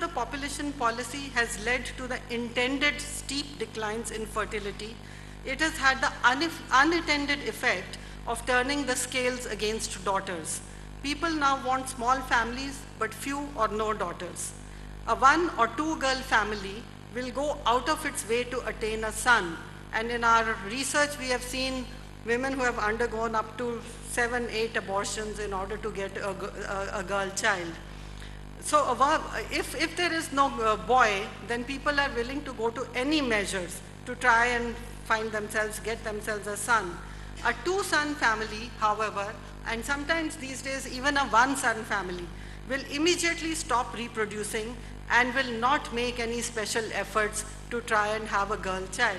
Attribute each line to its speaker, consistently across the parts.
Speaker 1: the population policy has led to the intended steep declines in fertility, it has had the unintended effect of turning the scales against daughters. People now want small families, but few or no daughters. A 1 or 2 girl family will go out of its way to attain a son. And in our research, we have seen women who have undergone up to 7, 8 abortions in order to get a girl child. So if there is no boy, then people are willing to go to any measures to try and get themselves a son. A 2-son family, however, and sometimes these days even a 1-son family, will immediately stop reproducing and will not make any special efforts to try and have a girl child.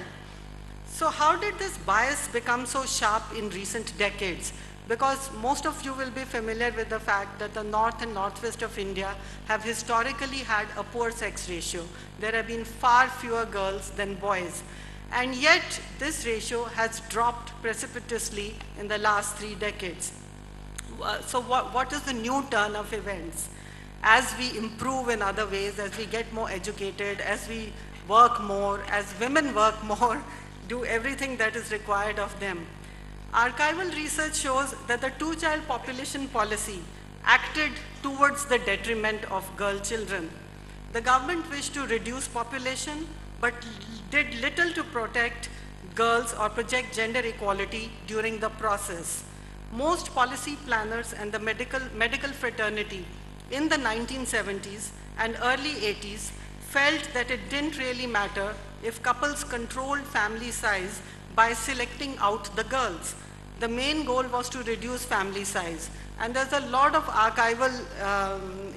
Speaker 1: So how did this bias become so sharp in recent decades? Because most of you will be familiar with the fact that the north and northwest of India have historically had a poor sex ratio. There have been far fewer girls than boys. And yet, this ratio has dropped precipitously in the last 3 decades. So what is the new turn of events? As we improve in other ways, as we get more educated, as we work more, as women work more, do everything that is required of them. Archival research shows that the 2-child population policy acted towards the detriment of girl children. The government wished to reduce population, but did little to protect girls or project gender equality during the process. Most policy planners and the medical fraternity in the 1970s and early 80s felt that it didn't really matter if couples controlled family size by selecting out the girls. The main goal was to reduce family size. And there's a lot of archival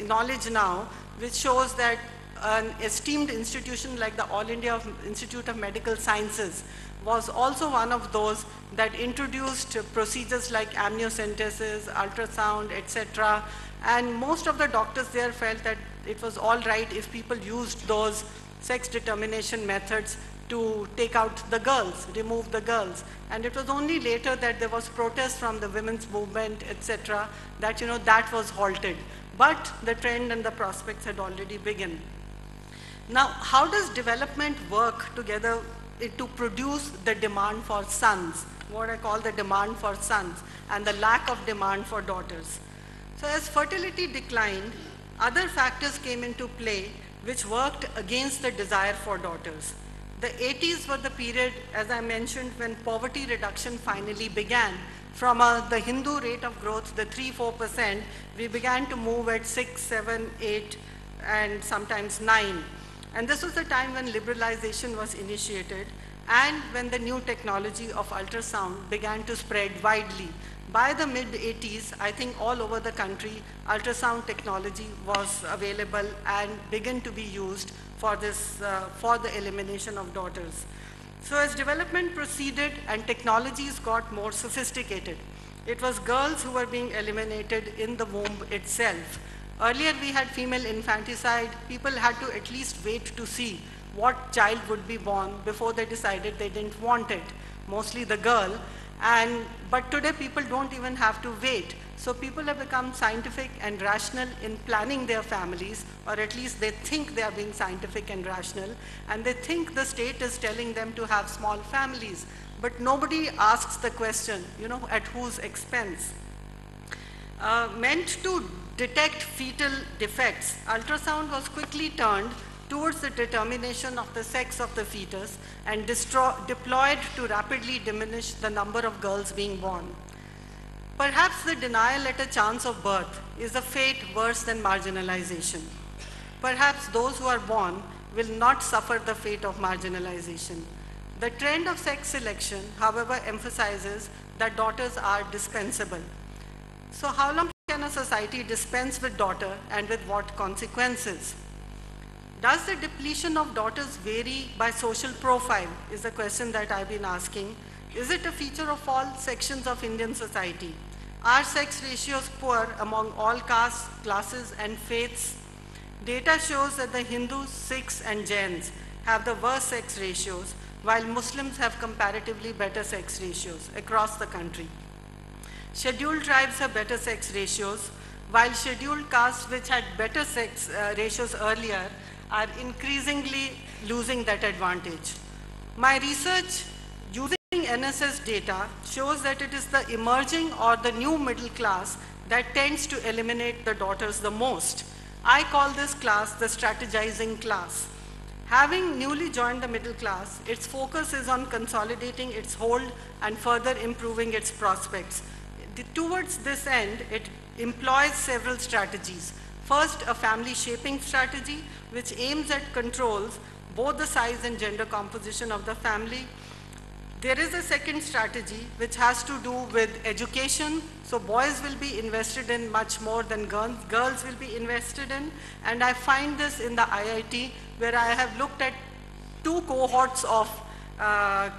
Speaker 1: knowledge now which shows that an esteemed institution like the All India Institute of Medical Sciences was also one of those that introduced procedures like amniocentesis, ultrasound, etc. And most of the doctors there felt that it was all right if people used those sex determination methods to take out the girls, remove the girls. And it was only later that there was protest from the women's movement, etc., that, that was halted. But the trend and the prospects had already begun. Now, how does development work together to produce the demand for sons, what I call the demand for sons, and the lack of demand for daughters? So as fertility declined, other factors came into play which worked against the desire for daughters. The 80s were the period, as I mentioned, when poverty reduction finally began. From the Hindu rate of growth, the 3-4%, we began to move at 6, 7, 8, and sometimes 9. And this was the time when liberalization was initiated and when the new technology of ultrasound began to spread widely. By the mid-80s, I think all over the country, ultrasound technology was available and began to be used for the elimination of daughters. So as development proceeded and technologies got more sophisticated, it was girls who were being eliminated in the womb itself. Earlier we had female infanticide. People had to at least wait to see what child would be born before they decided they didn't want it, mostly the girl. But today people don't even have to wait. So people have become scientific and rational in planning their families, or at least they think they are being scientific and rational, and they think the state is telling them to have small families. But nobody asks the question, at whose expense? Meant to detect fetal defects, ultrasound was quickly turned towards the determination of the sex of the fetus and deployed to rapidly diminish the number of girls being born. Perhaps the denial at a chance of birth is a fate worse than marginalization. Perhaps those who are born will not suffer the fate of marginalization. The trend of sex selection, however, emphasizes that daughters are dispensable. So how long can a society dispense with daughter and with what consequences? Does the depletion of daughters vary by social profile is the question that I've been asking. Is it a feature of all sections of Indian society? Are sex ratios poor among all castes, classes, and faiths? Data shows that the Hindus, Sikhs, and Jains have the worst sex ratios, while Muslims have comparatively better sex ratios across the country. Scheduled tribes have better sex ratios, while scheduled castes which had better sex ratios earlier are increasingly losing that advantage. My research using NSS data shows that it is the emerging or the new middle class that tends to eliminate the daughters the most. I call this class the strategizing class. Having newly joined the middle class, its focus is on consolidating its hold and further improving its prospects. Towards this end, it employs several strategies. First, a family shaping strategy, which aims at controls both the size and gender composition of the family. There is a second strategy which has to do with education. So boys will be invested in much more than girls. Girls will be invested in. And I find this in the IIT, where I have looked at 2 cohorts of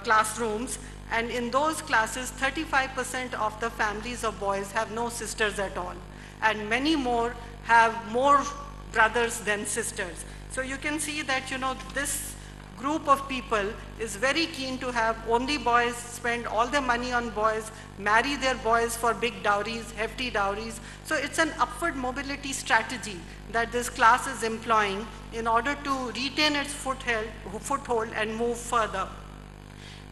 Speaker 1: classrooms. And in those classes, 35% of the families of boys have no sisters at all. And many more have more brothers than sisters. So you can see that, this group of people is very keen to have only boys, spend all their money on boys, marry their boys for big dowries, hefty dowries. So it's an upward mobility strategy that this class is employing in order to retain its foothold and move further.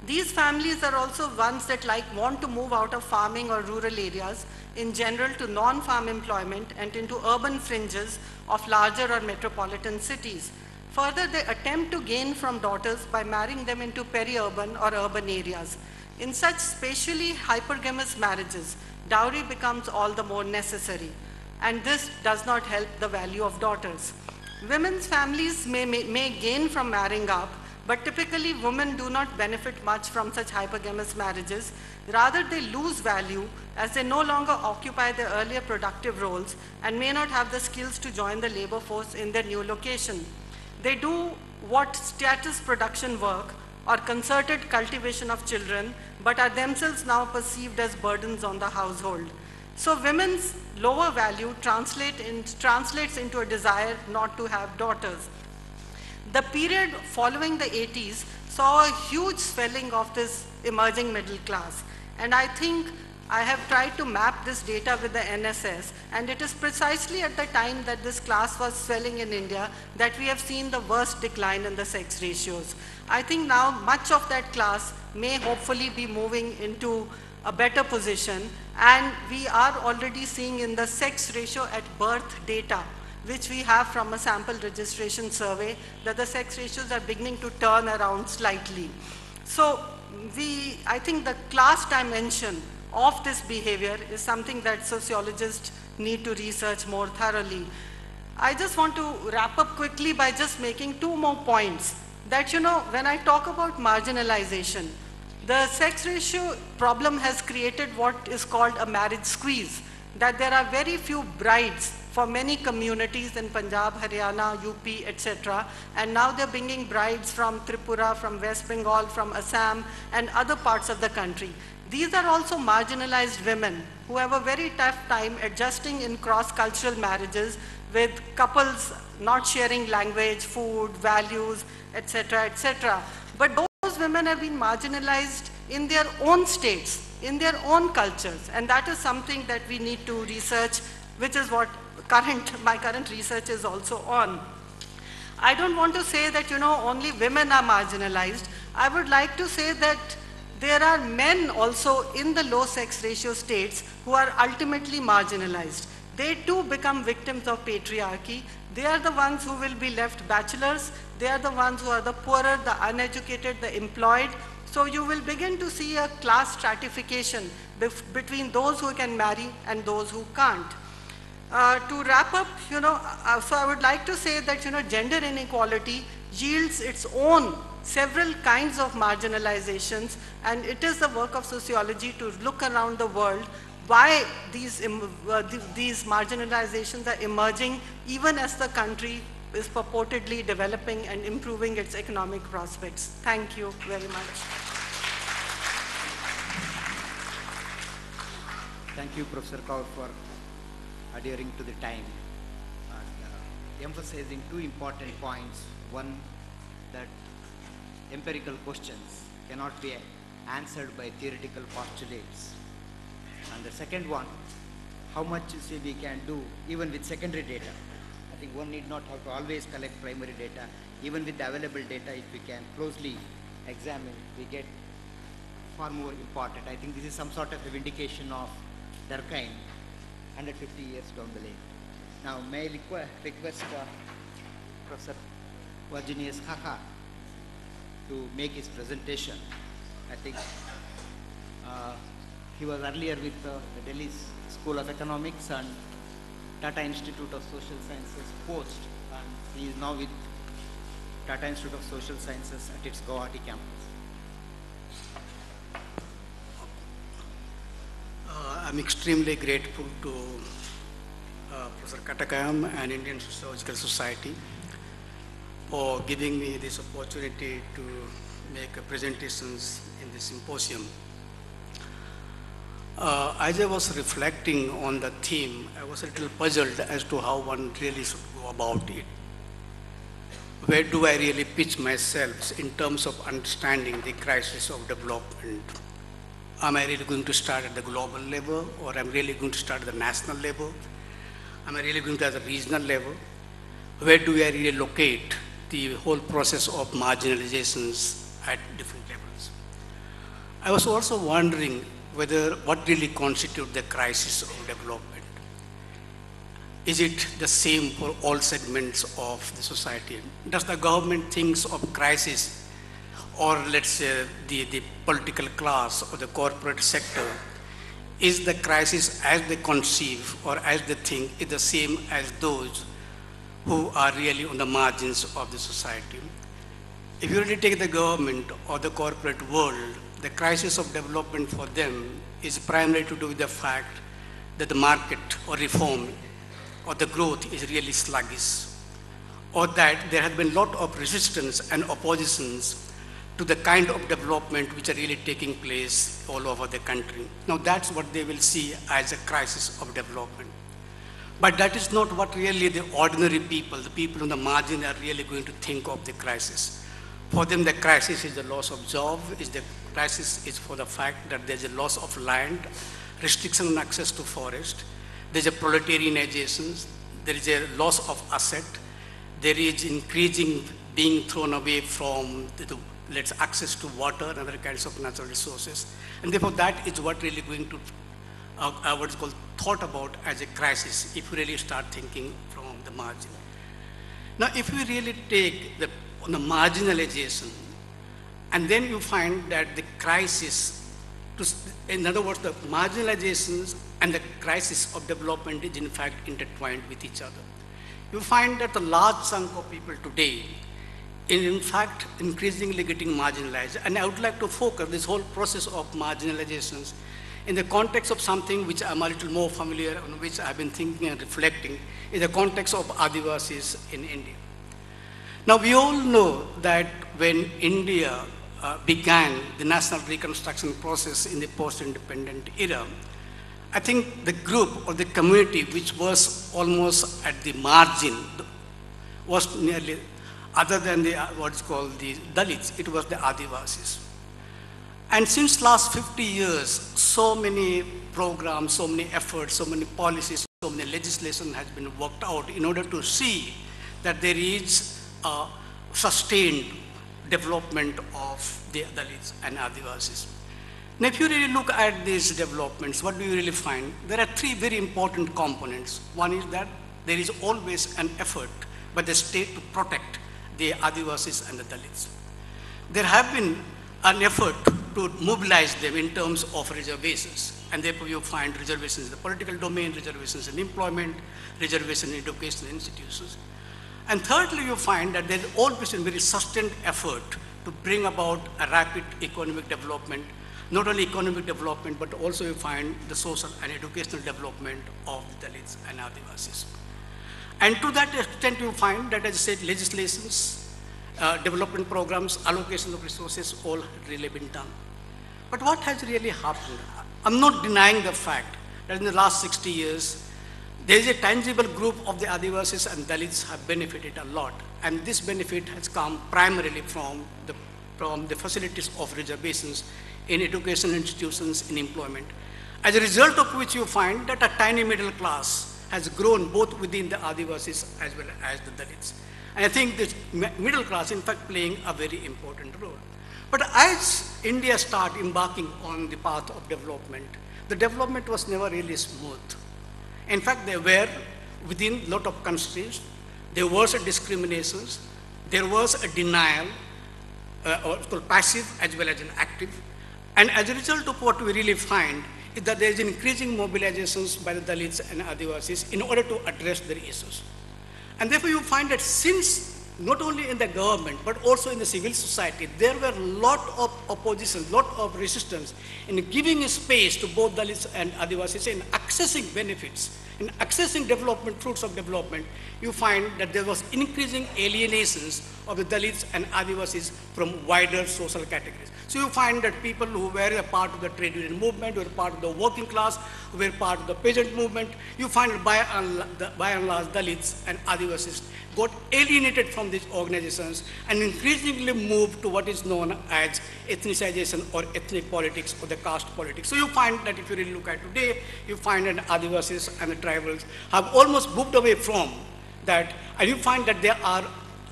Speaker 1: These families are also ones that want to move out of farming or rural areas in general to non-farm employment and into urban fringes of larger or metropolitan cities. Further, they attempt to gain from daughters by marrying them into peri-urban or urban areas. In such spatially hypergamous marriages, dowry becomes all the more necessary, and this does not help the value of daughters. Women's families may gain from marrying up, but typically women do not benefit much from such hypergamous marriages. Rather, they lose value as they no longer occupy their earlier productive roles and may not have the skills to join the labor force in their new location. They do what status production work or concerted cultivation of children, but are themselves now perceived as burdens on the household. So women's lower value translates into a desire not to have daughters. The period following the 80s saw a huge swelling of this emerging middle class. And I think I have tried to map this data with the NSS, and it is precisely at the time that this class was swelling in India that we have seen the worst decline in the sex ratios. I think now much of that class may hopefully be moving into a better position, and we are already seeing in the sex ratio at birth data, which we have from a sample registration survey, that the sex ratios are beginning to turn around slightly. So I think the class dimension of this behavior is something that sociologists need to research more thoroughly. I just want to wrap up quickly by just making 2 more points. That, when I talk about marginalization, the sex ratio problem has created what is called a marriage squeeze, that there are very few brides for many communities in Punjab, Haryana, UP, etc. And now they're bringing brides from Tripura, from West Bengal, from Assam, and other parts of the country. These are also marginalized women who have a very tough time adjusting in cross-cultural marriages with couples not sharing language, food, values, etc., etc. But those women have been marginalized in their own states, in their own cultures, and that is something that we need to research, which is what my current research is also on. I don't want to say that, only women are marginalized. I would like to say that there are men also in the low sex ratio states who are ultimately marginalized. They too become victims of patriarchy. They are the ones who will be left bachelors. They are the ones who are the poorer, the uneducated, the employed. So you will begin to see a class stratification between those who can marry and those who can't. To wrap up, so I would like to say that, gender inequality yields its own several kinds of marginalizations, and it is the work of sociology to look around the world why these marginalizations are emerging even as the country is purportedly developing and improving its economic prospects. Thank you very much.
Speaker 2: Thank you, Professor Kaur, for adhering to the time and emphasizing 2 important points. One, that empirical questions cannot be answered by theoretical postulates. And the second one, how much you see we can do even with secondary data. I think one need not have to always collect primary data. Even with the available data, if we can closely examine, we get far more important. I think this is some sort of a vindication of their kind 150 years down the lane. Now, may I request Professor Virginius Xaxa to make his presentation. I think he was earlier with the Delhi School of Economics and Tata Institute of Social Sciences post, and he is now with Tata Institute of Social Sciences at its Guwahati campus.
Speaker 3: I'm extremely grateful to Professor Katakayam and Indian Sociological Society for giving me this opportunity to make presentations in this symposium. As I was reflecting on the theme, I was a little puzzled as to how one really should go about it. Where do I really pitch myself in terms of understanding the crisis of development? Am I really going to start at the global level, or am I really going to start at the national level? Am I really going to at the regional level? Where do I really locate the whole process of marginalizations at different levels? I was also wondering whether what really constitutes the crisis of development. Is it the same for all segments of the society? Does the government think of crisis, or let's say the political class or the corporate sector, is the crisis as they conceive or as they think is the same as those who are really on the margins of the society? If you really take the government or the corporate world, the crisis of development for them is primarily to do with the fact that the market or reform or the growth is really sluggish, or that there has been a lot of resistance and oppositions to the kind of development which are really taking place all over the country. Now that's what they will see as a crisis of development. But that is not what really the ordinary people, the people on the margin, are really going to think of the crisis. For them, the crisis is the loss of job, the crisis is for the fact that there's a loss of land, restriction on access to forest, there's a proletarianization, there is a loss of asset, there is increasing being thrown away from let's access to water and other kinds of natural resources. And therefore that is what really going to, what is called thought about as a crisis if you really start thinking from the margin. Now if we really take on the marginalization, and then you find that the crisis, in other words, the marginalizations and the crisis of development is in fact intertwined with each other. You find that a large chunk of people today in fact increasingly getting marginalized. And I would like to focus this whole process of marginalizations in the context of something which I'm a little more familiar, on which I've been thinking and reflecting, in the context of Adivasis in India. Now we all know that when India began the national reconstruction process in the post-independent era, I think the group or the community which was almost at the margin was nearly, other than the what's called the Dalits, it was the Adivasis. And since last 50 years, so many programs, so many efforts, so many policies, so many legislation has been worked out in order to see that there is a sustained development of the Dalits and Adivasis. Now, if you really look at these developments, what do you really find? There are three very important components. One is that there is always an effort by the state to protect the Adivasis and the Dalits. There have been an effort to mobilize them in terms of reservations, and therefore you find reservations in the political domain, reservations in employment, reservations in educational institutions. And thirdly, you find that there is always a very sustained effort to bring about a rapid economic development, not only economic development, but also you find the social and educational development of the Dalits and Adivasis. And to that extent, you find that, as I said, legislations, development programs, allocation of resources, all really been done. But what has really happened? I'm not denying the fact that in the last 60 years, there is a tangible group of the Adivasis and Dalits have benefited a lot. And this benefit has come primarily from the facilities of reservations in educational institutions, in employment. as a result of which you find that a tiny middle class has grown both within the Adivasis as well as the Dalits. And I think this middle class, in fact, playing a very important role. But as India started embarking on the path of development, the development was never really smooth. In fact, there were, within a lot of constraints, there was a discriminations, there was a denial, or called passive as well as an active. And as a result of what we really find is that there is increasing mobilizations by the Dalits and Adivasis in order to address their issues. And therefore you find that since not only in the government, but also in the civil society, there were a lot of opposition, lot of resistance in giving space to both Dalits and Adivasis in accessing benefits, in accessing development, fruits of development. You find that there was increasing alienations of the Dalits and Adivasis from wider social categories. So you find that people who were a part of the trade union movement, who were part of the working class, who were part of the peasant movement, you find that by and large Dalits and Adivasis got alienated from these organizations and increasingly moved to what is known as ethnicization or ethnic politics or the caste politics. So you find that if you really look at today, you find that Adivasis and the tribals have almost moved away from that, and you find that they are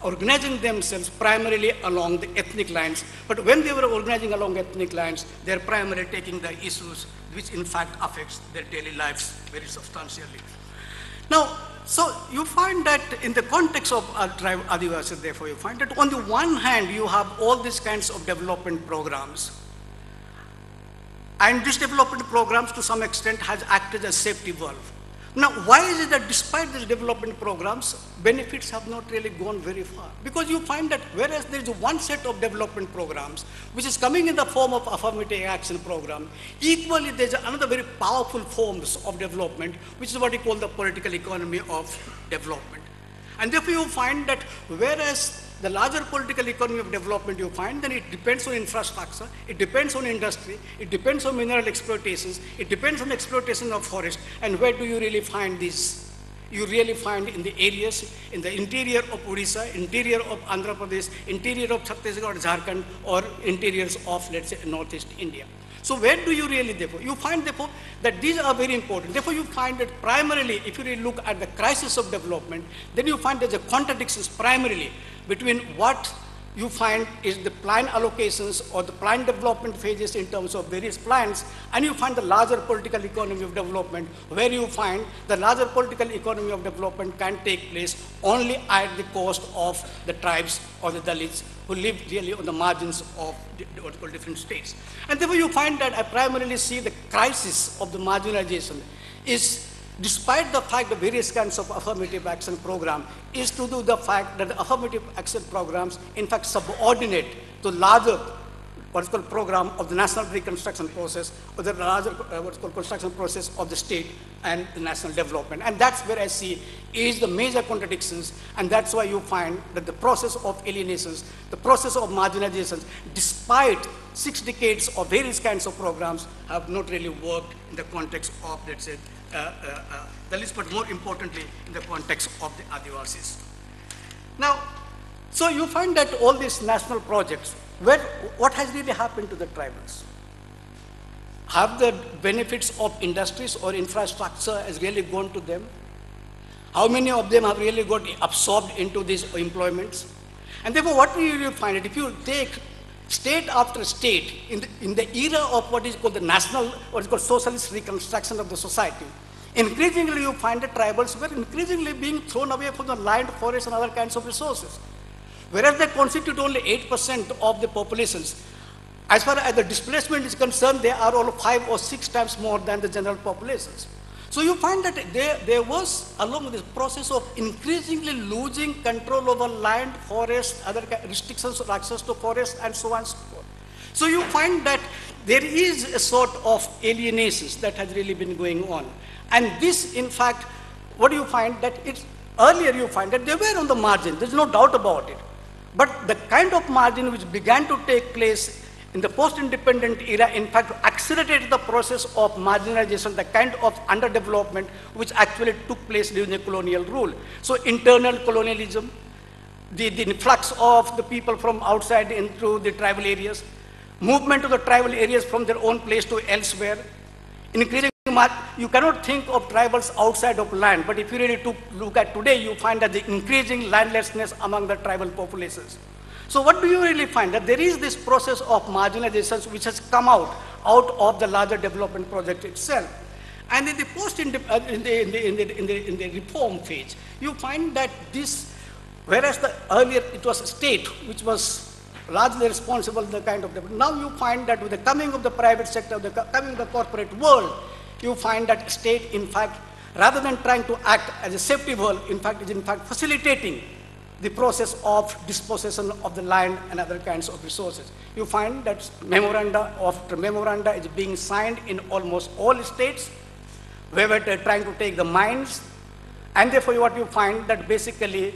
Speaker 3: organizing themselves primarily along the ethnic lines. But when they were organizing along ethnic lines, they're primarily taking the issues which in fact affects their daily lives very substantially. Now, so you find that in the context of tribe Adivasis, therefore you find that on the one hand, you have all these kinds of development programs. And these development programs to some extent has acted as safety valve. Now, why is it that despite these development programs, benefits have not really gone very far? Because you find that whereas there is one set of development programs, which is coming in the form of affirmative action program, equally there is another very powerful forms of development, which is what we call the political economy of development. And therefore you find that whereas the larger political economy of development you find, then it depends on infrastructure, it depends on industry, it depends on mineral exploitations, it depends on exploitation of forest. And where do you really find this? You really find in the areas, in the interior of Odisha, interior of Andhra Pradesh, interior of Chhattisgarh, Jharkhand, or interiors of, let's say, Northeast India. So where do you really, therefore, you find, therefore, that these are very important. Therefore, you find that primarily, if you really look at the crisis of development, then you find there's a contradictions primarily between what you find is the plan allocations or the plan development phases in terms of various plans, and you find the larger political economy of development, where you find the larger political economy of development can take place only at the cost of the tribes or the Dalits who live really on the margins of what's called different states. And therefore you find that I primarily see the crisis of the marginalization is, despite the fact that various kinds of affirmative action program, is to do the fact that the affirmative action programs in fact subordinate to larger what's called program of the national reconstruction process or the larger what's called construction process of the state and the national development. And that's where I see is the major contradictions, and that's why you find that the process of alienations, the process of marginalizations, despite 6 decades of various kinds of programs, have not really worked in the context of, let's say, Dalits, but more importantly, in the context of the Adivasis. Now, so you find that all these national projects, what has really happened to the tribals? Have the benefits of industries or infrastructure has really gone to them? How many of them have really got absorbed into these employments? And therefore, what we really find is if you take state after state in the era of what is called the national, what is called socialist reconstruction of the society, increasingly you find the tribals were increasingly being thrown away from the land, forest, and other kinds of resources. Whereas they constitute only 8% of the populations. As far as the displacement is concerned, they are all 5 or 6 times more than the general populations. So you find that there was, along with this process of increasingly losing control over land, forest, other restrictions of access to forest, and so on and so forth. So you find that there is a sort of alienations that has really been going on. And this, in fact, what do you find? That it's, earlier you find that they were on the margin, there's no doubt about it. But the kind of margin which began to take place in the post-independent era, in fact, accelerated the process of marginalization, the kind of underdevelopment which actually took place during the colonial rule. So internal colonialism, the influx of the people from outside into the tribal areas, movement of the tribal areas from their own place to elsewhere, increasing you cannot think of tribals outside of land, but if you really look at today, you find that the increasing landlessness among the tribal populations. So what do you really find? That there is this process of marginalization which has come out of the larger development project itself. And in the in the reform phase, you find that this, whereas earlier it was a state which was largely responsible for the kind of development, now you find that with the coming of the private sector, the coming of the corporate world, you find that state, in fact, rather than trying to act as a safety valve, in fact, is in fact facilitating the process of dispossession of the land and other kinds of resources. You find that memoranda after memoranda is being signed in almost all states, where they're trying to take the mines, and therefore what you find that basically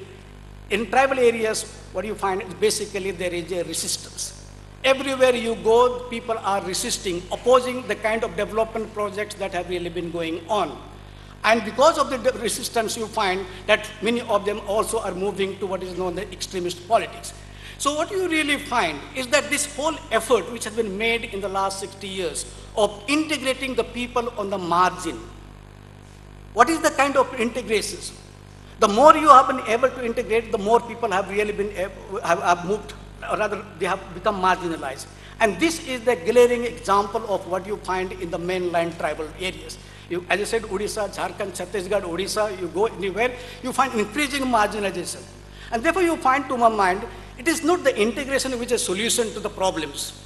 Speaker 3: in tribal areas, what you find is basically there is a resistance. Everywhere you go, people are resisting, opposing the kind of development projects that have really been going on. And because of the resistance, you find that many of them also are moving to what is known as extremist politics. So what you really find is that this whole effort which has been made in the last 60 years of integrating the people on the margin, what is the kind of integrations? The more you have been able to integrate, the more people have really been have moved, or rather they have become marginalized. And this is the glaring example of what you find in the mainland tribal areas. As I said, Odisha, Jharkhand, Chhattisgarh, Odisha, you go anywhere, you find increasing marginalization. And therefore you find, to my mind, it is not the integration which is a solution to the problems.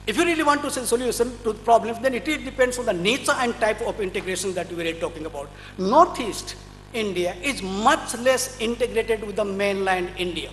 Speaker 3: If you really want to say solution to the problems, then it depends on the nature and type of integration that we are talking about. Northeast India is much less integrated with the mainland India.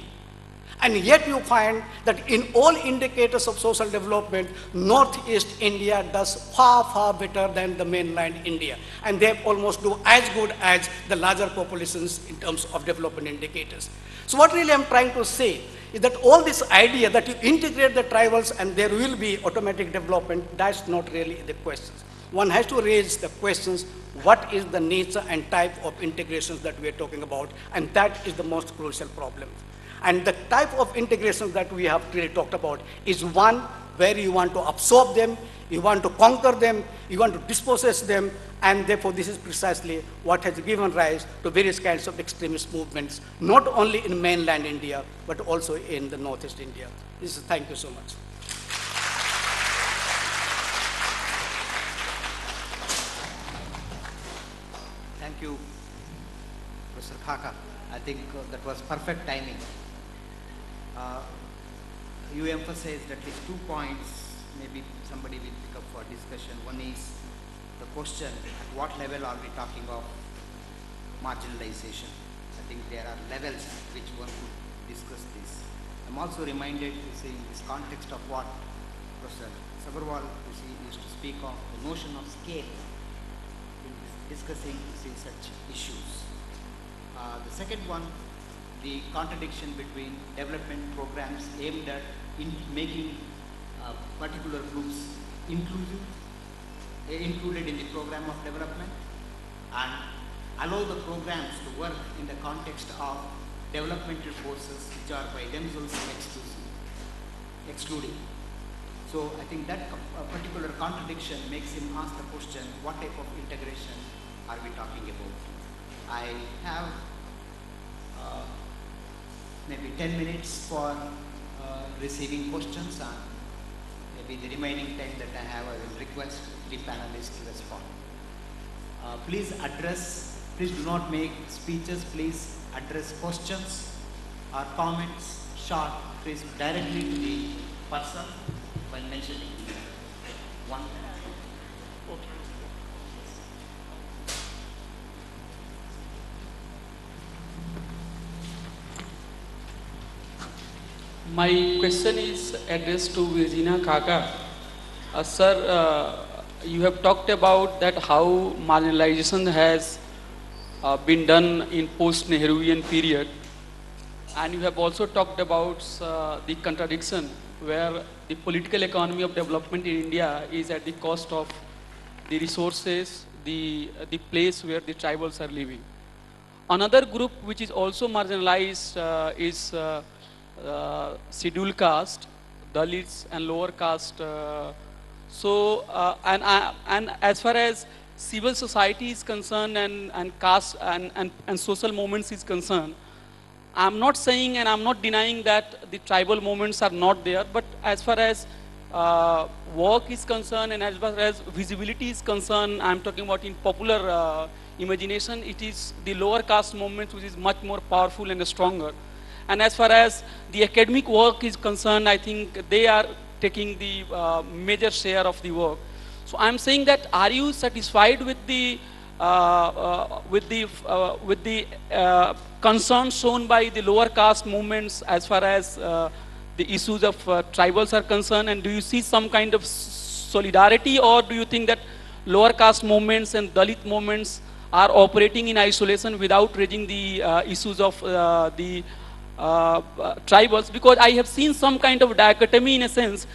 Speaker 3: And yet you find that in all indicators of social development, Northeast India does far, far better than the mainland India. And they almost do as good as the larger populations in terms of development indicators. So what really I'm trying to say is that all this idea that you integrate the tribals and there will be automatic development, that's not really the question. One has to raise the questions, what is the nature and type of integrations that we are talking about, and that is the most crucial problem. And the type of integration that we have really talked about is one where you want to absorb them, you want to conquer them, you want to dispossess them, and therefore this is precisely what has given rise to various kinds of extremist movements, not only in mainland India, but also in the Northeast India. Thank you so much.
Speaker 2: Thank you, Professor Xaxa. I think that was perfect timing. You emphasized at least 2 points, maybe somebody will pick up for discussion. One is the question, at what level are we talking of marginalization? I think there are levels at which one could discuss this. I'm also reminded, you see, in this context of what Professor Sabharwal, used to speak of, the notion of scale in discussing, such issues. The second one, the contradiction between development programs aimed at making particular groups included in the program of development and allow the programs to work in the context of developmental forces which are by themselves excluding. So I think that particular contradiction makes him ask the question, what type of integration are we talking about? I have maybe 10 minutes for receiving questions, and maybe the remaining time that I have, I will request the panelists to respond. Please do not make speeches, please address questions or comments, short, please directly to the person while mentioning one.
Speaker 4: My question is addressed to Virginia Xaxa. Sir, you have talked about that how marginalization has been done in post-Nehruvian period, and you have also talked about the contradiction where the political economy of development in India is at the cost of the resources, the place where the tribals are living. Another group which is also marginalized is scheduled caste, Dalits and lower caste. And as far as civil society is concerned and caste and social movements is concerned, I'm not saying and I'm not denying that the tribal movements are not there, but as far as work is concerned and as far as visibility is concerned, I'm talking about in popular imagination, it is the lower caste movement which is much more powerful and stronger. And as far as the academic work is concerned, I think they are taking the major share of the work. So I'm saying that, are you satisfied with the concern shown by the lower caste movements as far as the issues of tribals are concerned, and do you see some kind of solidarity, or do you think that lower caste movements and Dalit movements are operating in isolation without raising the issues of the tribals? Because I have seen some kind of dichotomy in a sense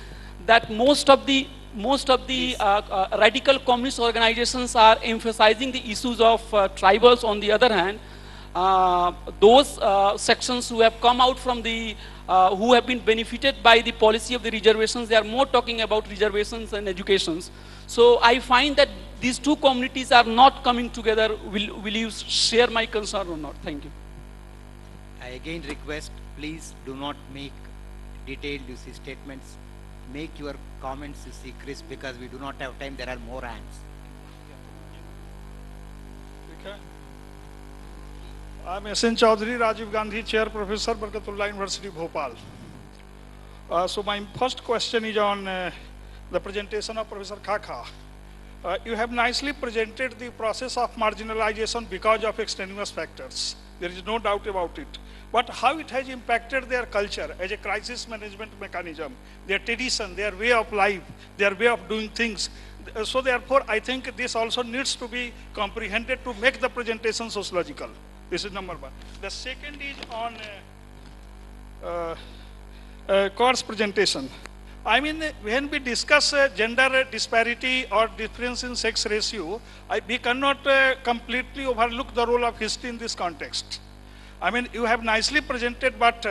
Speaker 4: that most of the radical communist organizations are emphasizing the issues of tribals. On the other hand, those sections who have come out from the, who have been benefited by the policy of the reservations, they are more talking about reservations and educations. So I find that these two communities are not coming together. Will you share my concern or not? Thank you.
Speaker 2: I again request, please do not make detailed statements. Make your comments crisp, because we do not have time. There are more hands.
Speaker 5: Okay. I'm S.N. Chaudhary, Rajiv Gandhi Chair, Professor, Barkatullah University, Bhopal. So my first question is on the presentation of Professor Xaxa. You have nicely presented the process of marginalization because of extraneous factors. There is no doubt about it. But how it has impacted their culture as a crisis management mechanism, their tradition, their way of life, their way of doing things. So therefore, I think this also needs to be comprehended to make the presentation sociological. This is number one. The second is on Kaur's presentation. I mean, when we discuss gender disparity or difference in sex ratio, we cannot completely overlook the role of history in this context. I mean, you have nicely presented, but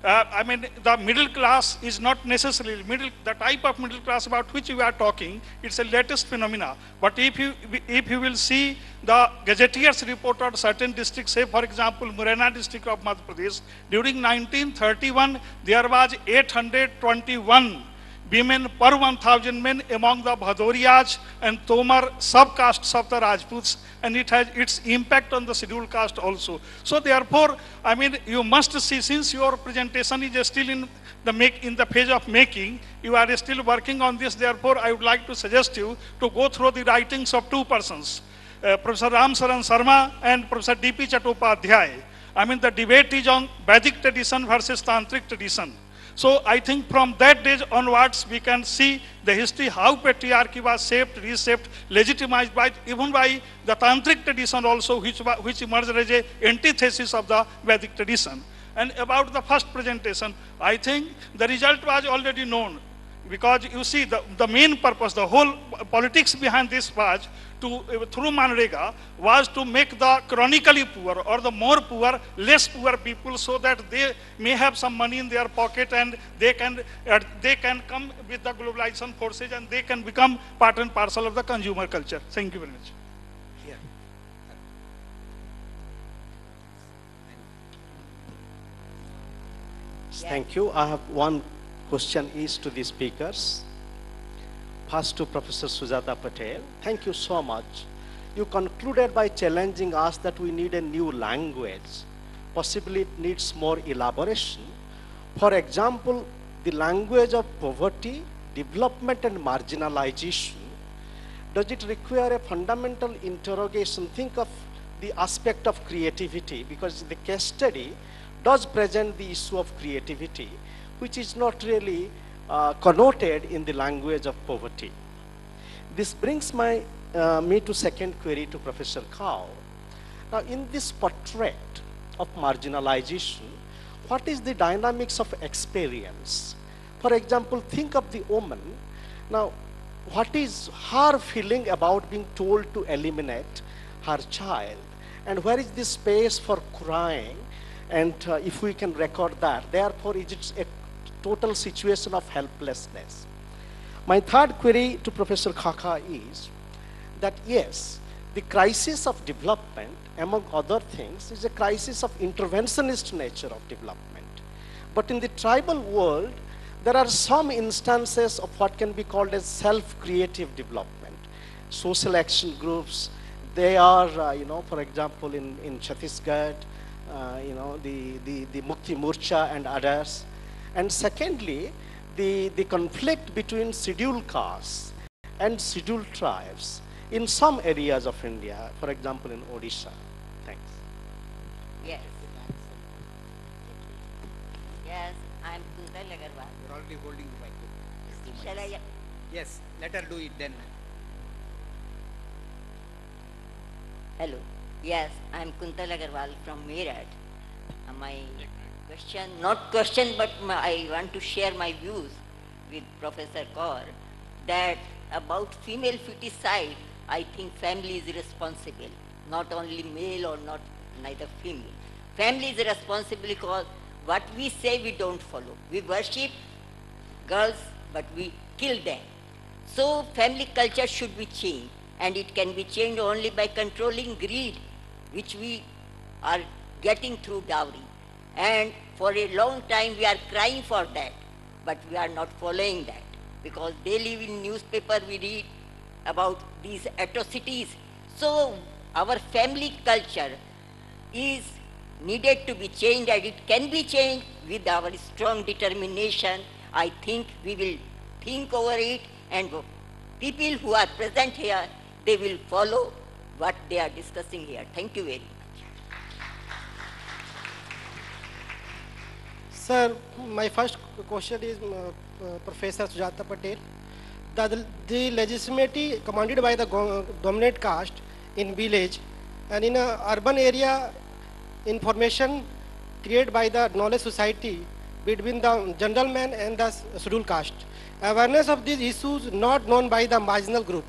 Speaker 5: I mean, the middle class is not necessarily the type of middle class about which we are talking. It's a latest phenomena. But if you will see the gazetteers report on certain districts, say for example, Murena district of Madhya Pradesh, during 1931, there was 821 women per 1,000 men among the Bhadoriyas and Tomar subcastes of the Rajputs, and it has its impact on the scheduled caste also. So therefore, I mean, you must see, since your presentation is still in the phase of making, you are still working on this. Therefore, I would like to suggest you to go through the writings of two persons, Professor Ram Saran Sharma and Professor D.P. Chattopadhyay. I mean, the debate is on Vedic tradition versus Tantric tradition. So I think from that day onwards, we can see the history, how patriarchy was shaped, reshaped, legitimized by even by the Tantric tradition also, which emerged as an antithesis of the Vedic tradition. And about the first presentation, I think the result was already known, because you see the main purpose, the whole politics behind this was through Manrega was to make the chronically poor or the more poor, less poor people, so that they may have some money in their pocket and they can come with the globalization forces and they can become part and parcel of the consumer culture. Thank you very much.
Speaker 2: Here.
Speaker 6: Thank you. I have one question is to the speakers. First to Professor Sujata Patel. Thank you so much. You concluded by challenging us that we need a new language. Possibly it needs more elaboration. For example, the language of poverty, development and marginalization. Does it require a fundamental interrogation? Think of the aspect of creativity, because the case study does present the issue of creativity, which is not really connoted in the language of poverty. This brings me to second query to Professor Kaur. Now, in this portrait of marginalization, what is the dynamics of experience? For example, think of the woman. Now, what is her feeling about being told to eliminate her child? And where is the space for crying? And if we can record that, therefore, is it a total situation of helplessness? My third query to Professor Xaxa is that yes, the crisis of development, among other things, is a crisis of interventionist nature of development. But in the tribal world, there are some instances of what can be called as self-creative development. Social action groups, they are, you know, for example, in Chhattisgarh, you know, the Mukti Morcha and others. And secondly, the conflict between scheduled castes and scheduled tribes in some areas of India, for example, in Odisha. Thanks.
Speaker 7: Yes. Yes, I'm Kuntal Agarwal.
Speaker 2: You're already holding the mic.
Speaker 7: Shall I?
Speaker 2: Yes, let her do it then.
Speaker 7: Hello. Yes, I'm Kuntal Agarwal from Meerut. My question, not question, but I want to share my views with Professor Kaur that about female feticide, I think family is responsible, not only male or not neither female. Family is responsible because what we say we don't follow. We worship girls, but we kill them. So family culture should be changed, and it can be changed only by controlling greed, which we are getting through dowry. And for a long time we are crying for that, but we are not following that, because daily in newspaper we read about these atrocities. So our family culture is needed to be changed, and it can be changed with our strong determination. I think we will think over it, and people who are present here, they will follow what they are discussing here. Thank you very much.
Speaker 8: Sir, my first question is Professor Sujata Patel. The legitimacy commanded by the dominant caste in village and in a urban area, information created by the knowledge society between the general man and the scheduled caste. Awareness of these issues not known by the marginal group.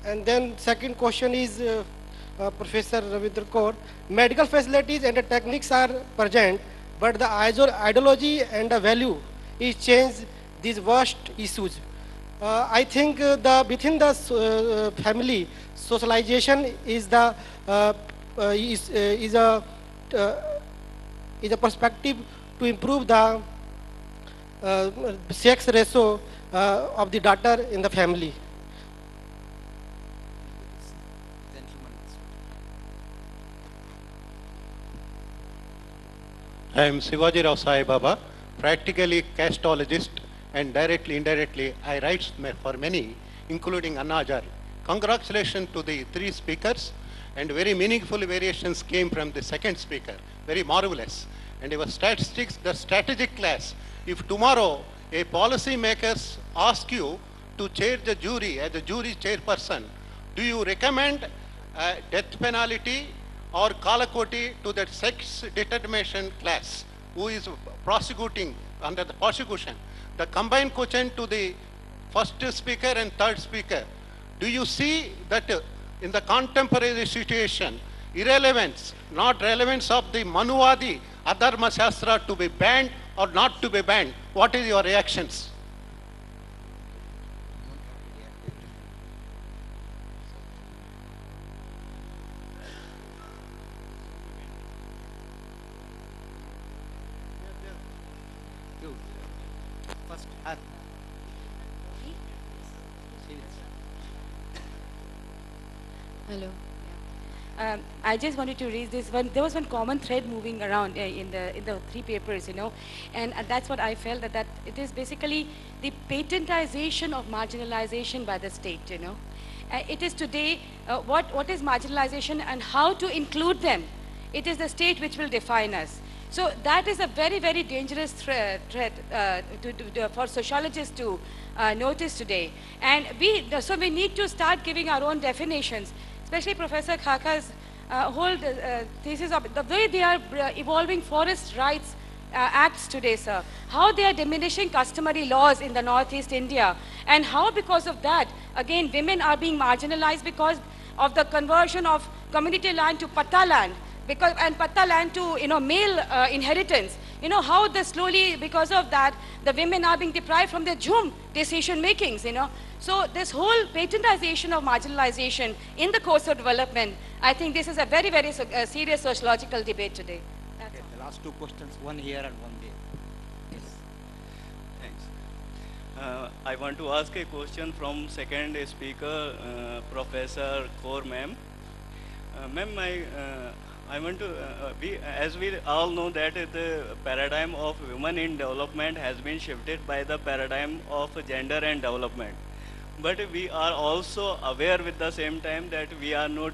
Speaker 8: And then second question is Professor Ravinder Kaur. Medical facilities and the techniques are present, but the ideology and the value is changed these vast issues. I think within the family, socialization is the is a perspective to improve the sex ratio of the daughter in the family.
Speaker 9: I am Sivaji Rao Sai Baba, practically castologist, and directly, indirectly, I write for many, including Anna Hazare. Congratulations to the three speakers, and very meaningful variations came from the second speaker, very marvelous. And our statistics, the strategic class, if tomorrow a policy makers ask you to chair the jury as a jury chairperson, do you recommend death penalty or Kalakoti to that sex determination class who is prosecuting under the prosecution? The combined question to the first speaker and third speaker, do you see that in the contemporary situation, irrelevance, not relevance of the Manuvadi, Adharma Shastra to be banned or not to be banned? What is your reactions?
Speaker 2: First, her.
Speaker 10: Hello. I just wanted to raise this one. There was one common thread moving around in the three papers, you know, and that's what I felt, that it is basically the patentization of marginalization by the state, you know. It is today what is marginalization and how to include them. It is the state which will define us. So that is a very, very dangerous threat for sociologists to notice today. And so we need to start giving our own definitions, especially Professor Xaxa's whole thesis of the way they are evolving forest rights acts today, sir. How they are diminishing customary laws in the Northeast India, and how because of that, again, women are being marginalized because of the conversion of community land to patta land. And patta land to, you know, male inheritance. You know, how slowly, because of that, the women are being deprived from their decision makings, you know. So this whole patentization of marginalization in the course of development, I think this is a very, very serious sociological debate today. That's
Speaker 2: Okay,
Speaker 10: all.
Speaker 2: the last two questions, one here and one there. Yes.
Speaker 11: Thanks. I want to ask a question from second speaker, Professor Kaur ma'am. Ma'am, I want to, as we all know that the paradigm of women in development has been shifted by the paradigm of gender and development. But we are also aware with the same time that we are not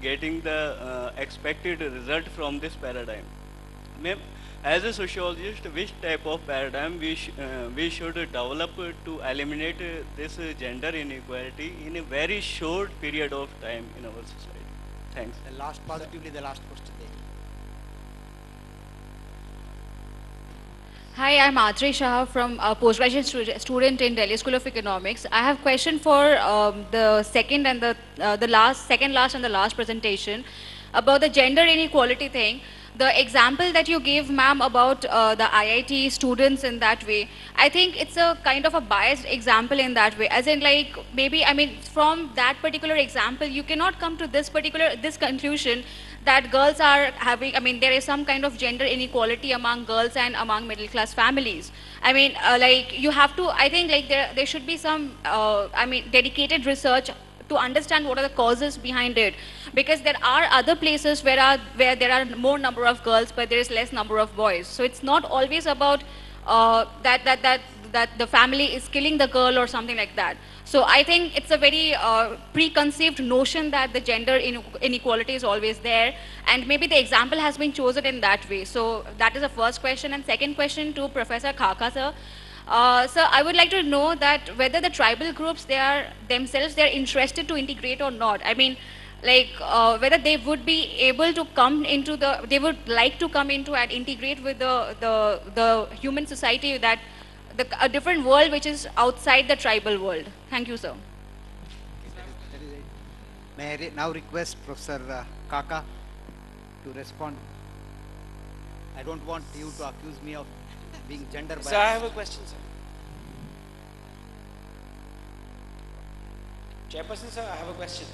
Speaker 11: getting the expected result from this paradigm. Ma'am, as a sociologist, which type of paradigm we should develop to eliminate this gender inequality in a very short period of time in our society? Thanks.
Speaker 2: The last, positively the last question there.
Speaker 12: Hi, I'm Atri Shah from postgraduate student in Delhi School of Economics. I have a question for the second and the last and the last presentation about the gender inequality thing. The example that you gave, ma'am, about the IIT students in that way, I think it's a kind of a biased example in that way. As in, like, maybe, I mean, from that particular example, you cannot come to this conclusion that girls are having, I mean, there is some kind of gender inequality among girls and among middle class families. I mean, like, you have to, I think, like, there should be some, I mean, dedicated research to understand what are the causes behind it, because there are other places where there are more number of girls but there is less number of boys. So it's not always about that the family is killing the girl or something like that. So I think it's a very preconceived notion that the gender inequality is always there, and maybe the example has been chosen in that way. So that is the first question. And second question to Professor Xaxa, sir. Sir, I would like to know that whether the tribal groups, they are interested to integrate or not. I mean, like, whether they would be able to come into they would like to come into and integrate with the human society, that a different world which is outside the tribal world. Thank you, sir.
Speaker 2: That is it. May I now request Professor Kaka to respond? I don't want you to accuse me of being gender biased.
Speaker 13: Sir, I have a question, sir. Chairperson, sir, I have a question.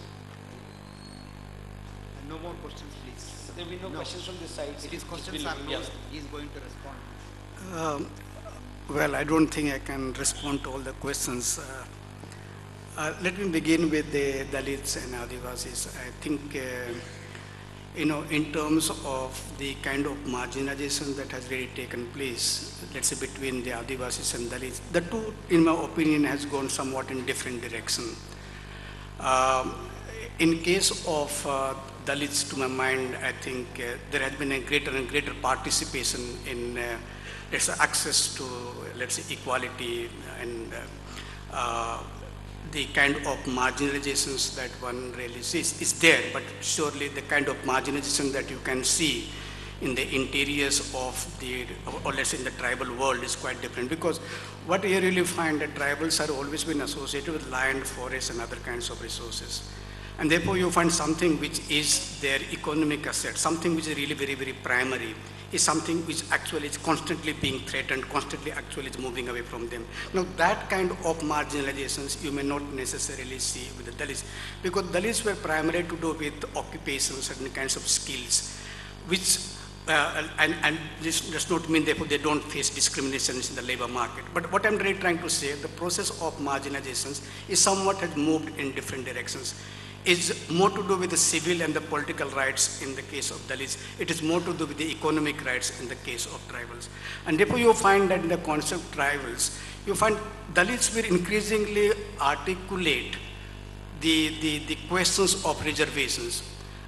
Speaker 2: No more questions, please.
Speaker 13: There will be no questions from this side.
Speaker 2: It is questions are closed. He is going to respond.
Speaker 3: Well, I don't think I can respond to all the questions. Let me begin with the Dalits and Adivasis. I think, you know, in terms of the kind of marginalization that has really taken place, let's say between the Adivasis and Dalits, the two, in my opinion, has gone somewhat in different direction. In case of Dalits, to my mind, I think there has been a greater and greater participation in let's say access to, let's say, equality and the kind of marginalizations that one really sees is there, but surely the kind of marginalization that you can see in the interiors of the, or let's say in the tribal world, is quite different, because what you really find that tribals are always been associated with land, forests and other kinds of resources. And therefore you find something which is their economic asset, something which is really very, very primary, is something which actually is constantly being threatened, constantly actually is moving away from them. Now that kind of marginalizations you may not necessarily see with the Dalits, because Dalits were primarily to do with occupations, certain kinds of skills, which, and this does not mean therefore they don't face discriminations in the labor market. But what I'm really trying to say, the process of marginalizations is somewhat has moved in different directions. Is more to do with the civil and the political rights in the case of Dalits. It is more to do with the economic rights in the case of tribals. And therefore you find that in the concept of tribals, you find Dalits will increasingly articulate the questions of reservations.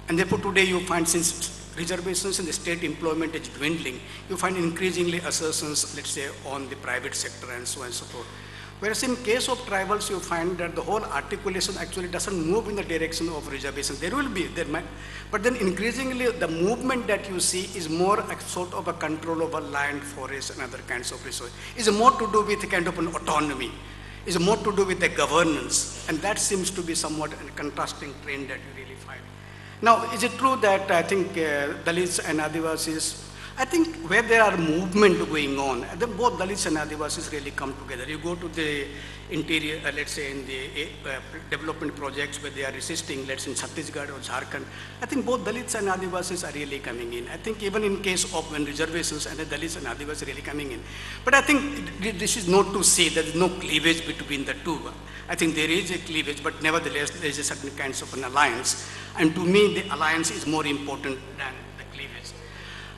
Speaker 3: And therefore today you find, since reservations in the state employment is dwindling, you find increasingly assertions, let's say, on the private sector and so on and so forth. Whereas in case of tribals, you find that the whole articulation actually doesn't move in the direction of reservation. There will be, but then increasingly the movement that you see is more a sort of a control over land, forest and other kinds of resources. It's more to do with a kind of an autonomy. It's more to do with the governance. And that seems to be somewhat a contrasting trend that you really find. Now, is it true that I think Dalits and Adivasis I think where there are movement going on, then both Dalits and Adivasis really come together. You go to the interior, let's say in the development projects where they are resisting, let's say in Chhattisgarh or Jharkhand, I think both Dalits and Adivasis are really coming in. I think even in case of when reservations and the Dalits and Adivasis are really coming in. But I think this is not to say there is no cleavage between the two. I think there is a cleavage, but nevertheless there is a certain kinds of an alliance. And to me, the alliance is more important than the cleavage.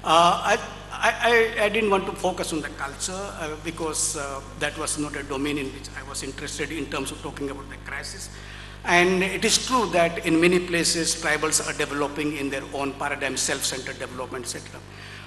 Speaker 3: I didn't want to focus on the culture because that was not a domain in which I was interested in terms of talking about the crisis. And it is true that in many places tribals are developing in their own paradigm, self-centered development, etc.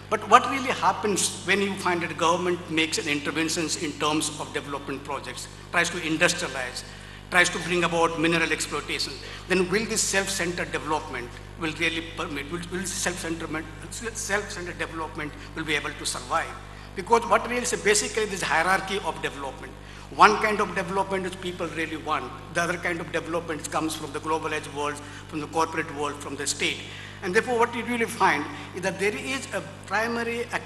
Speaker 3: But what really happens when you find that the government makes an interventions in terms of development projects, tries to industrialize, tries to bring about mineral exploitation, then will this self-centered development will really permit, will self-centered development will be able to survive? Because what really is basically this hierarchy of development. One kind of development which people really want, the other kind of development comes from the globalized world, from the corporate world, from the state. And therefore what you really find is that there is a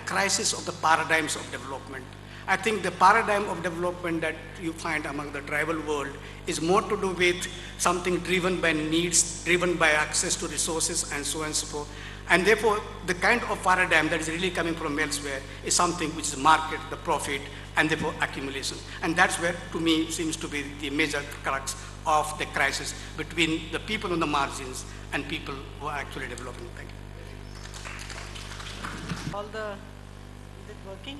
Speaker 3: crisis of the paradigms of development. I think the paradigm of development that you find among the tribal world is more to do with something driven by needs, driven by access to resources, and so on and so forth. And therefore, the kind of paradigm that is really coming from elsewhere is something which is market, the profit, and therefore accumulation. And that's where, to me, seems to be the major crux of the crisis between the people on the margins and people who are actually developing. Thank you.
Speaker 1: Is it working?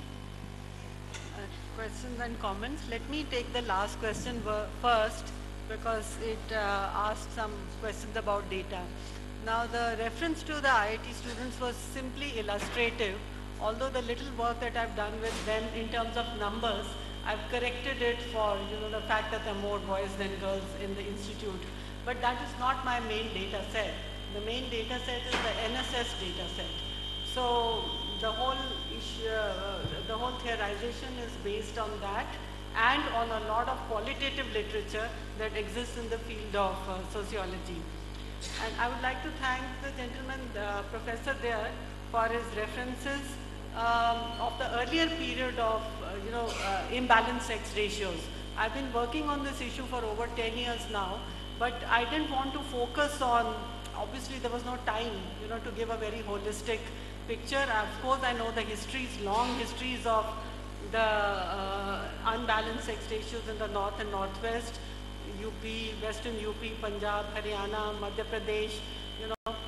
Speaker 1: Questions and comments. Let me take the last question first because it asked some questions about data. Now the reference to the IIT students was simply illustrative, although the little work that I've done with them in terms of numbers, I've corrected it for the fact that there are more boys than girls in the institute. But that is not my main data set. The main data set is the NSS data set. So the whole issue, the whole theorization is based on that and on a lot of qualitative literature that exists in the field of sociology. And I would like to thank the gentleman, professor there, for his references of the earlier period of, imbalanced sex ratios. I've been working on this issue for over 10 years now, but I didn't want to focus on, obviously there was no time, to give a very holistic picture. Of course, I know the histories, long histories of the unbalanced sex ratios in the north and northwest, UP, western UP, Punjab, Haryana, Madhya Pradesh,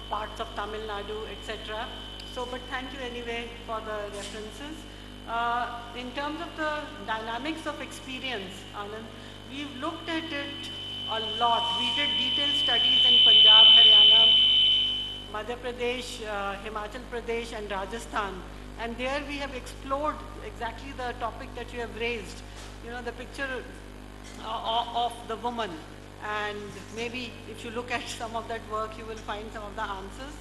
Speaker 1: parts of Tamil Nadu, etc. So, but thank you anyway for the references. In terms of the dynamics of experience, Anand, we've looked at it a lot. We did detailed studies in Punjab, Haryana, Madhya Pradesh, Himachal Pradesh and Rajasthan. And there we have explored exactly the topic that you have raised, the picture of the woman. And maybe if you look at some of that work, you will find some of the answers.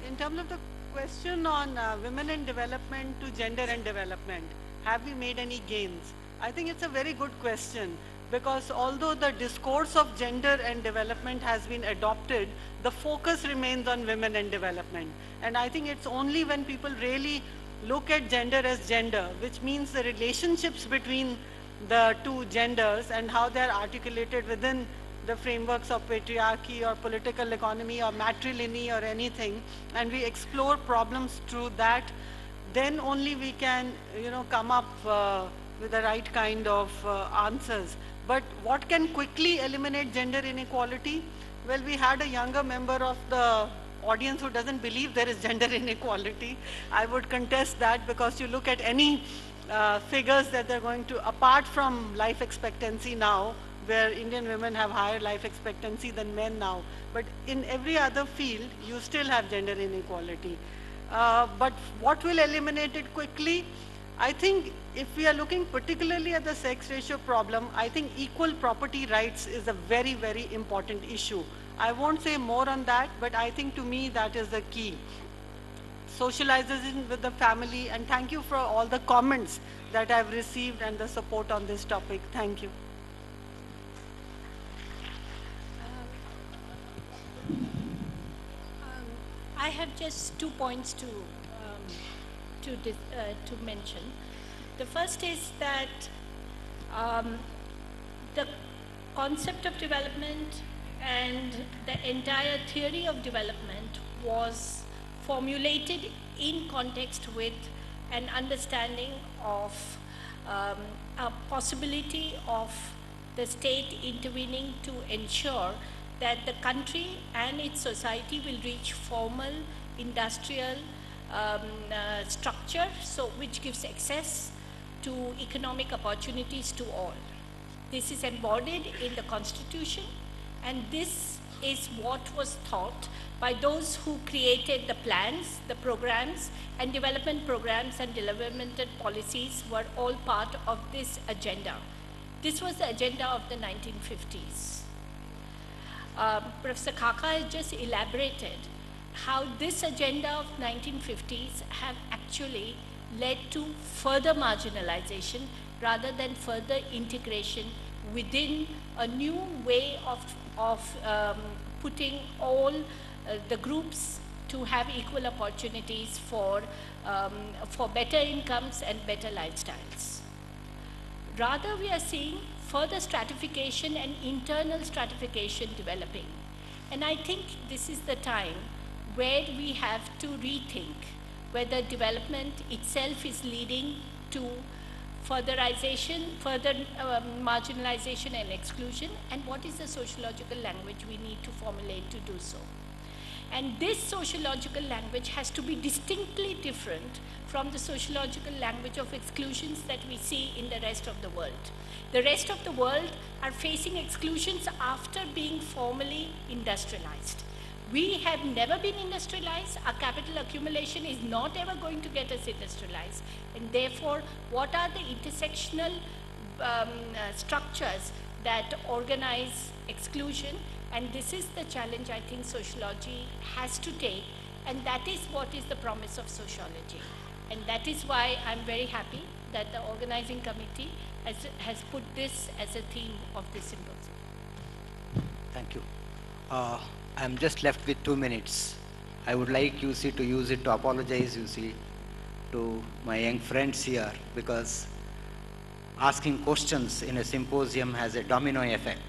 Speaker 1: In terms of the question on women in development to gender and development, have we made any gains? I think it's a very good question. Because although the discourse of gender and development has been adopted, the focus remains on women and development. And I think it's only when people really look at gender as gender, which means the relationships between the two genders and how they're articulated within the frameworks of patriarchy or political economy or matrilineal or anything, and we explore problems through that, then only we can, come up with the right kind of answers. But what can quickly eliminate gender inequality? Well, we had a younger member of the audience who doesn't believe there is gender inequality. I would contest that because you look at any figures that they're going to, apart from life expectancy now, where Indian women have higher life expectancy than men now. But in every other field, you still have gender inequality. But what will eliminate it quickly? I think if we are looking particularly at the sex ratio problem, I think equal property rights is a very, very important issue. I won't say more on that, but I think to me that is the key. Socialization with the family, and thank you for all the comments that I've received and the support on this topic. Thank you.
Speaker 14: I have just 2 points to to mention. The first is that the concept of development and the entire theory of development was formulated in context with an understanding of a possibility of the state intervening to ensure that the country and its society will reach formal industrial structure, so which gives access to economic opportunities to all. This is embodied in the Constitution, and this is what was thought by those who created the plans, the programs, and development programs and developmental policies were all part of this agenda. This was the agenda of the 1950s. Professor Xaxa has just elaborated how this agenda of 1950s have actually led to further marginalization rather than further integration within a new way of putting all the groups to have equal opportunities for better incomes and better lifestyles. Rather, we are seeing further stratification and internal stratification developing. And I think this is the time where we have to rethink whether development itself is leading to furtherization, further marginalization and exclusion, and what is the sociological language we need to formulate to do so. And this sociological language has to be distinctly different from the sociological language of exclusions that we see in the rest of the world. The rest of the world are facing exclusions after being formally industrialized. We have never been industrialized. Our capital accumulation is not ever going to get us industrialized. And therefore, what are the intersectional structures that organize exclusion? And this is the challenge I think sociology has to take, and that is what is the promise of sociology. And that is why I'm very happy that the organizing committee has put this as a theme of this symposium.
Speaker 2: Thank you. I'm just left with 2 minutes. I would like you to use it to apologize, to my young friends here, because asking questions in a symposium has a domino effect.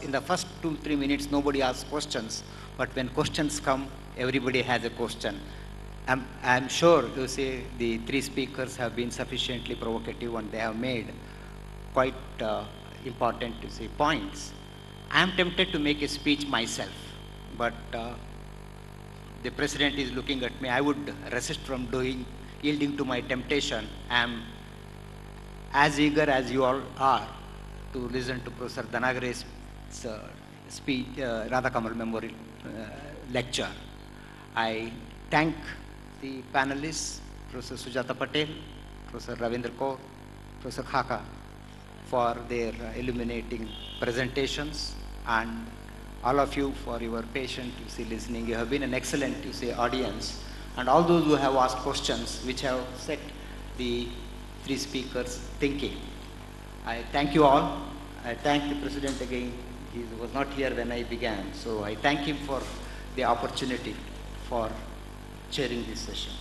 Speaker 2: In the first 2-3 minutes, nobody asks questions, but when questions come, everybody has a question. I'm sure, the 3 speakers have been sufficiently provocative and they have made quite important, points. I'm tempted to make a speech myself, but the president is looking at me. I would resist from yielding to my temptation. I'm as eager as you all are to listen to Professor Danagare's speech, Radha Kamal Memorial lecture. I thank the panelists, Professor Sujata Patel, Professor Ravinder Kaur, Professor Xaxa, for their illuminating presentations, and all of you for your patient listening. You have been an excellent audience, and all those who have asked questions which have set the 3 speakers thinking. I thank you all. I thank the President again. He was not here when I began, so I thank him for the opportunity for chairing this session.